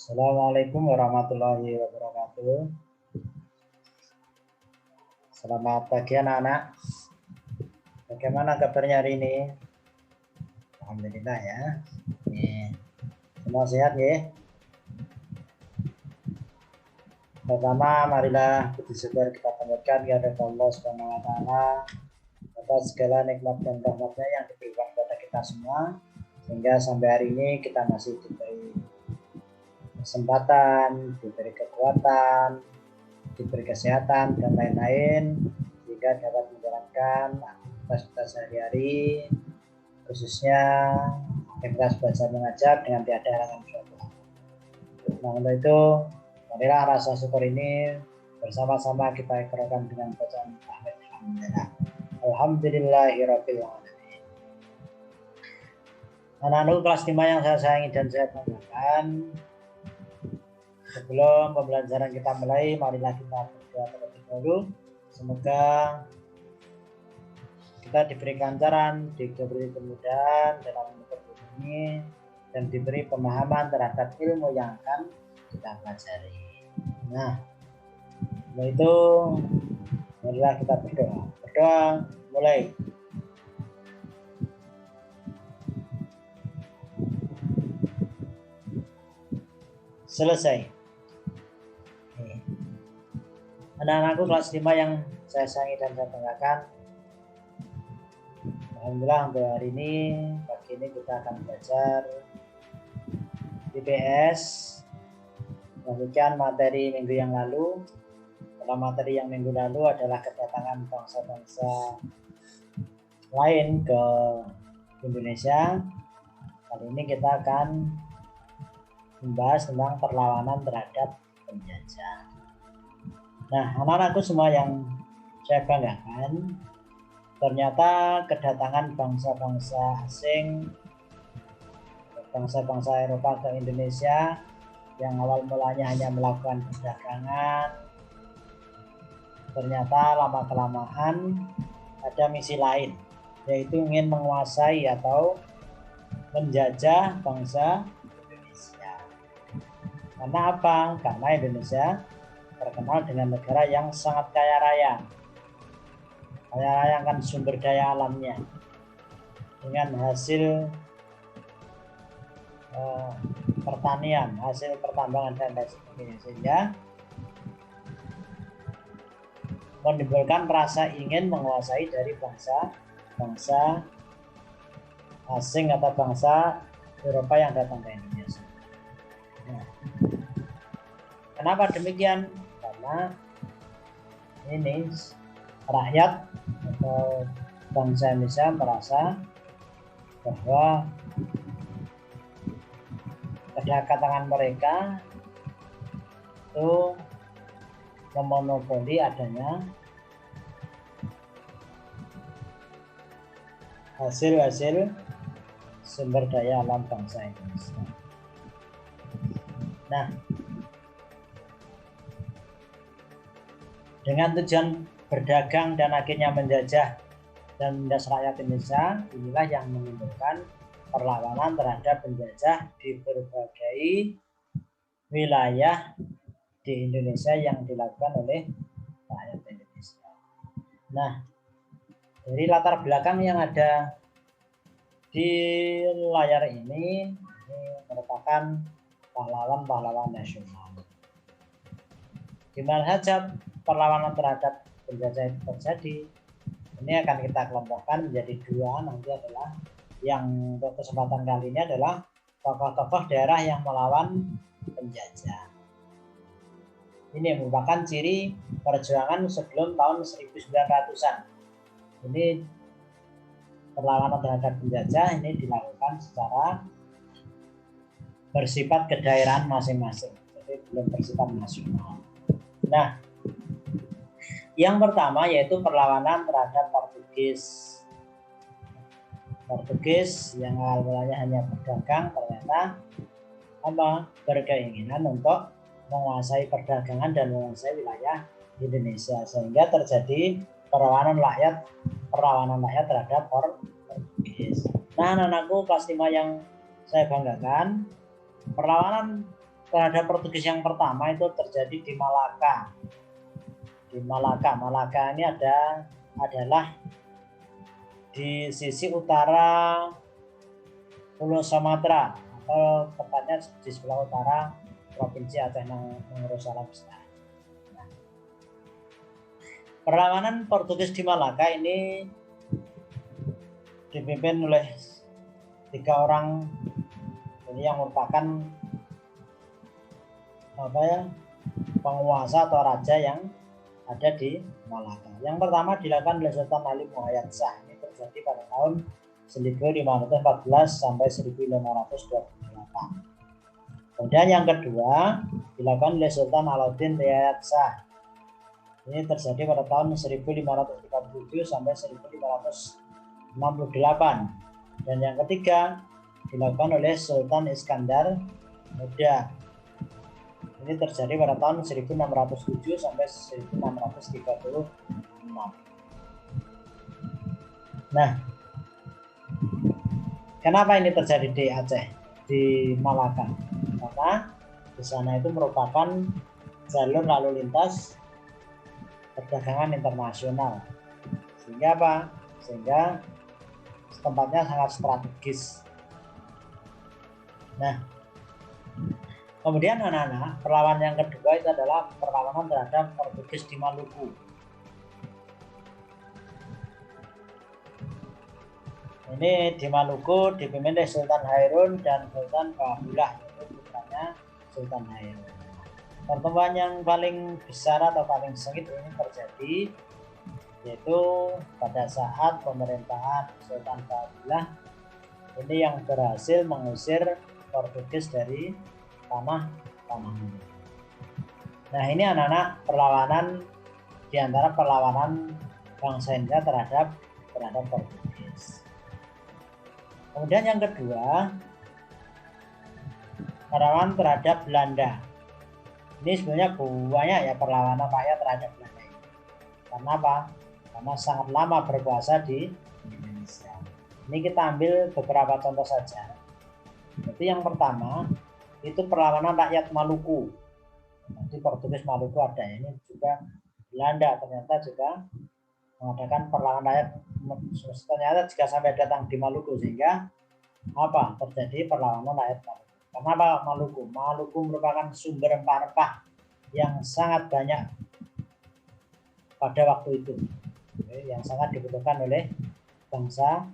Assalamualaikum warahmatullahi wabarakatuh. Selamat pagi anak-anak. Bagaimana kabarnya hari ini? Alhamdulillah ya. Semua sehat ya. Pertama, marilah puji syukur kita panjatkan kepada Allah Subhanahu wa taala atas segala nikmat dan rahmatnya yang diberikan kepada kita semua, sehingga sampai hari ini kita masih diberi kesempatan, diberi kekuatan, diberi kesehatan dan lain-lain, sehingga dapat menjalankan aktivitas kita sehari-hari, khususnya aktivitas belajar mengajar dengan tiada halangan suatu. Nah, untuk itu marilah rasa syukur ini bersama-sama kita ikrarkan dengan bacaan alhamdulillah. Alhamdulillahirabbil alamin. Anak-anak kelas 5 yang saya sayangi dan saya banggakan, sebelum pembelajaran kita mulai, marilah kita berdoa terlebih dahulu. Semoga kita diberi kelancaran, diberi kemudahan dalam menuntut ini, dan diberi pemahaman terhadap ilmu yang akan kita pelajari. Nah, setelah itu marilah kita berdoa. Berdoa mulai. Selesai. Anak-anakku kelas 5 yang saya sayangi dan saya banggakan, alhamdulillah untuk hari ini, pagi ini kita akan belajar IPS, melanjutkan materi minggu yang lalu. Pada materi yang minggu lalu adalah kedatangan bangsa-bangsa lain ke Indonesia. Kali ini kita akan membahas tentang perlawanan terhadap penjajah. Nah, anak-anakku semua yang saya banggakan, ternyata kedatangan bangsa-bangsa asing, bangsa-bangsa Eropa ke Indonesia yang awal mulanya hanya melakukan perdagangan, ternyata lama-kelamaan ada misi lain, yaitu ingin menguasai atau menjajah bangsa Indonesia. Karena apa? Karena Indonesia terkenal dengan negara yang sangat kaya raya. Kaya raya kan sumber daya alamnya, dengan hasil pertanian, hasil pertambangan dan lain sebagainya, sehingga menimbulkan rasa ingin menguasai dari bangsa asing atau bangsa Eropa yang datang ke Indonesia. Nah, kenapa demikian? Karena ini rakyat atau bangsa Indonesia merasa bahwa kedatangan mereka itu memonopoli adanya hasil-hasil sumber daya alam bangsa Indonesia. Nah, dengan tujuan berdagang dan akhirnya menjajah dan menindas rakyat Indonesia, inilah yang menimbulkan perlawanan terhadap penjajah di berbagai wilayah di Indonesia yang dilakukan oleh rakyat Indonesia. Nah, dari latar belakang yang ada di layar ini merupakan pahlawan-pahlawan nasional. Di mana saja perlawanan terhadap penjajah itu terjadi, ini akan kita kelompokkan menjadi dua. Nanti adalah yang untuk kesempatan kali ini adalah tokoh-tokoh daerah yang melawan penjajah. Ini merupakan ciri perjuangan sebelum tahun 1900-an. Ini perlawanan terhadap penjajah ini dilakukan secara bersifat kedaerahan masing-masing, jadi belum bersifat nasional. Nah, yang pertama yaitu perlawanan terhadap Portugis yang awal mulanya hanya berdagang, ternyata berkeinginan untuk menguasai perdagangan dan menguasai wilayah Indonesia, sehingga terjadi perlawanan rakyat terhadap Portugis. Nah, anak-anakku kelas 5 yang saya banggakan, perlawanan terhadap Portugis yang pertama itu terjadi di Malaka. Di Malaka. Malaka ini adalah di sisi utara Pulau Sumatera, atau tepatnya di sebelah utara Provinsi Aceh Mangurusalam. Nah, perlawanan Portugis di Malaka ini dipimpin oleh 3 orang ini yang merupakan penguasa atau raja yang ada di Malaka. Yang pertama dilakukan oleh Sultan Ali Muhayyad Shah. Ini terjadi pada tahun 1514 sampai 1528. Kemudian yang kedua dilakukan oleh Sultan Alauddin Riayat Shah. Ini terjadi pada tahun 1537 sampai 1568. Dan yang ketiga dilakukan oleh Sultan Iskandar Muda. Ini terjadi pada tahun 1607 sampai 1636. Nah, kenapa ini terjadi di Aceh, di Malaka? Karena di sana itu merupakan jalur lalu lintas perdagangan internasional. Sehingga apa? Sehingga tempatnya sangat strategis. Nah, kemudian anak-anak, perlawanan yang kedua itu adalah perlawanan terhadap Portugis di Maluku. Ini di Maluku dipimpin oleh Sultan Hairun dan Sultan Bahabullah, yaitu putranya Sultan Hairun. Pertemuan yang paling besar atau paling sengit ini terjadi yaitu pada saat pemerintahan Sultan Bahabullah ini yang berhasil mengusir Portugis dari tanah ini. Nah, ini anak-anak perlawanan di antara perlawanan bangsa India terhadap Portugis. Kemudian yang kedua, perlawanan terhadap Belanda. Ini sebenarnya banyak ya perlawanan rakyat terhadap Belanda ini. Karena apa? Karena sangat lama berkuasa di Indonesia. Ini kita ambil beberapa contoh saja. Jadi yang pertama itu perlawanan rakyat Maluku. Nanti Portugis Maluku ada, ini juga Belanda ternyata juga mengadakan perlawanan rakyat. Ternyata jika sampai datang di Maluku, sehingga apa terjadi perlawanan rakyat Maluku. Kenapa Maluku? Maluku merupakan sumber rempah-rempah yang sangat banyak pada waktu itu, yang sangat dibutuhkan oleh bangsa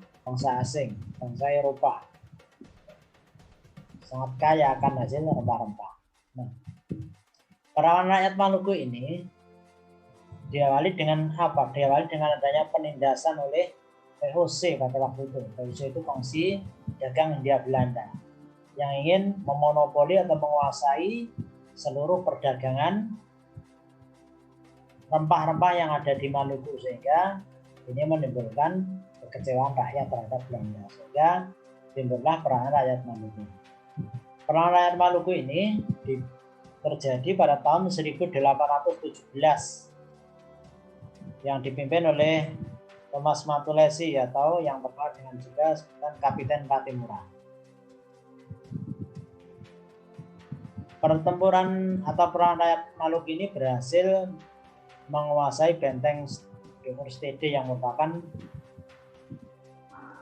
asing, bangsa Eropa. Sangat kaya akan hasil rempah-rempah. Nah, perlawanan rakyat Maluku ini diawali dengan apa? Diawali dengan adanya penindasan oleh VOC pada waktu itu. VOC itu Kongsi Dagang Hindia Belanda yang ingin memonopoli atau menguasai seluruh perdagangan rempah-rempah yang ada di Maluku, sehingga ini menimbulkan kekecewaan rakyat terhadap Belanda, sehingga timbullah perlawanan rakyat Maluku. Perlawanan rakyat Maluku ini terjadi pada tahun 1817 yang dipimpin oleh Thomas Matulesi atau yang terkenal dengan juga sebutan Kapiten Patimura. Pertempuran atau perang rakyat Maluku ini berhasil menguasai benteng Timur Stede yang merupakan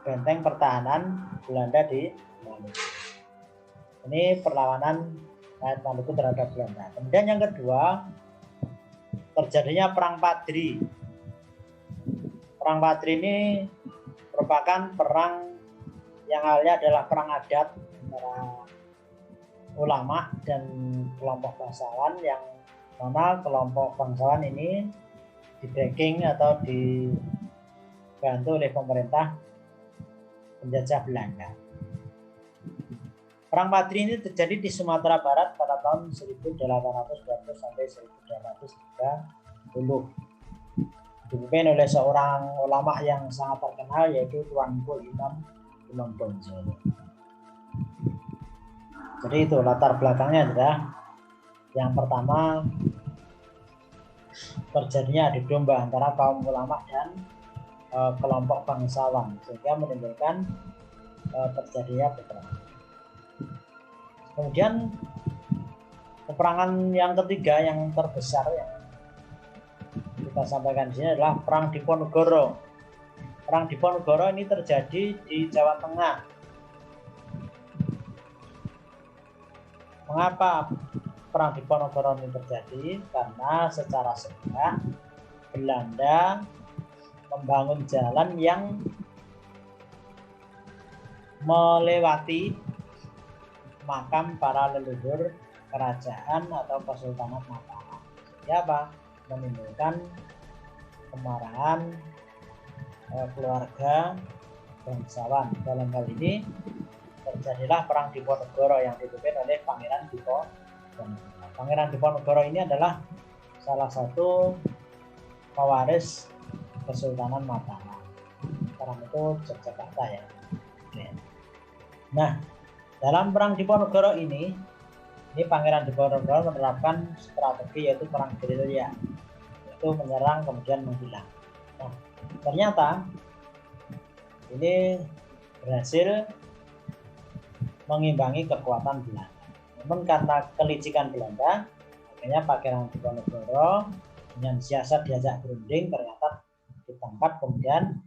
benteng pertahanan Belanda di Maluku. Ini perlawanan rakyat Maluku terhadap Belanda. Kemudian yang kedua, terjadinya Perang Padri. Perang Padri ini merupakan perang yang awalnya adalah perang adat antara ulama dan kelompok bangsawan, yang mana kelompok bangsawan ini di-backing atau dibantu oleh pemerintah penjajah Belanda. Perang Padri ini terjadi di Sumatera Barat pada tahun 1820 sampai 1830. Dipimpin oleh seorang ulama yang sangat terkenal, yaitu Tuanku Imam Bonjol. Jadi itu latar belakangnya adalah yang pertama terjadinya adu domba antara kaum ulama dan kelompok bangsawan, sehingga menimbulkan terjadinya peperangan. Kemudian Peperangan yang ketiga yang terbesar yang kita sampaikan di sini adalah Perang Diponegoro. Perang Diponegoro ini terjadi di Jawa Tengah. Mengapa Perang Diponegoro ini terjadi? Karena secara sepihak Belanda membangun jalan yang melewati makam para leluhur kerajaan atau Kesultanan Mataram. Siapa? Menimbulkan kemarahan keluarga bangsawan. Dalam hal ini terjadilah Perang Diponegoro yang dipimpin oleh Pangeran Diponegoro. Pangeran Diponegoro ini adalah salah satu pewaris Kesultanan Mataram. Sekarang itu Yogyakarta ya. Nah, dalam Perang Diponegoro ini Pangeran Diponegoro menerapkan strategi yaitu perang gerilya, yaitu menyerang kemudian menghilang. Nah, ternyata ini berhasil mengimbangi kekuatan Belanda. Namun karena kelicikan Belanda, akhirnya Pangeran Diponegoro dengan siasat diajak berunding ternyata ditangkap kemudian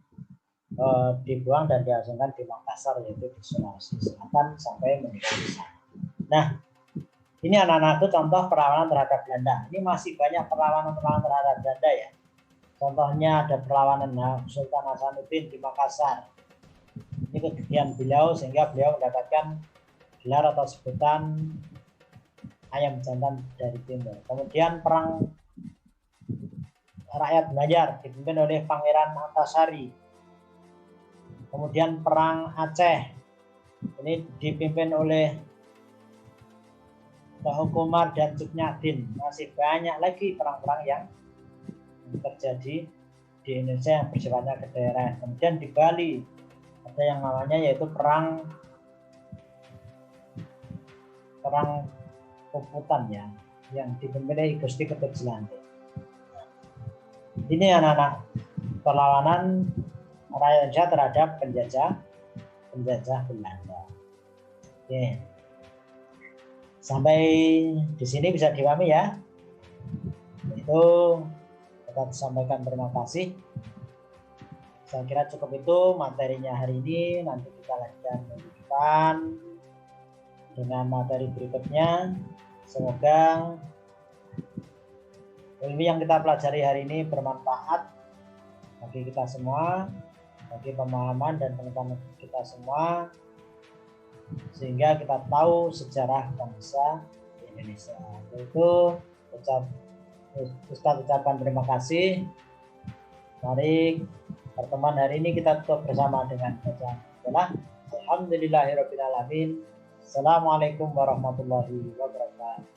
dibuang dan diasingkan di Makassar, yaitu di Sulawesi Selatan sampai meninggal di sana. Nah, ini anak-anak itu contoh perlawanan terhadap Belanda. Ini masih banyak perlawanan-perlawanan terhadap Belanda ya. Contohnya ada perlawanan Sultan Hasanuddin di Makassar. Ini kegigihan beliau sehingga beliau mendapatkan gelar atau sebutan ayam jantan dari timur. Kemudian perang rakyat Banjar dipimpin oleh Pangeran Antasari. Kemudian perang Aceh ini dipimpin oleh Pak Komar dan Cuknyadin. Masih banyak lagi perang-perang yang terjadi di Indonesia yang bersifatnya ke daerah. Kemudian di Bali ada yang namanya yaitu perang Puputan ya, yang dipimpin oleh Gusti Ketut Jelantik. Ini anak-anak perlawanan rakyat Indonesia terhadap penjajah Belanda. Oke. Sampai di sini bisa dipahami ya. Itu dapat sampaikan, terima kasih. Saya kira cukup itu materinya hari ini. Nanti kita lanjutkan minggu depan dengan materi berikutnya. Semoga ilmu yang kita pelajari hari ini bermanfaat bagi kita semua, bagi pemahaman dan pengetahuan kita semua, sehingga kita tahu sejarah bangsa Indonesia. Itu Ustaz ucapkan terima kasih. Mari pertemuan hari ini kita tutup bersama dengan bacaan Alhamdulillahirabbil alamin. Assalamualaikum warahmatullahi wabarakatuh.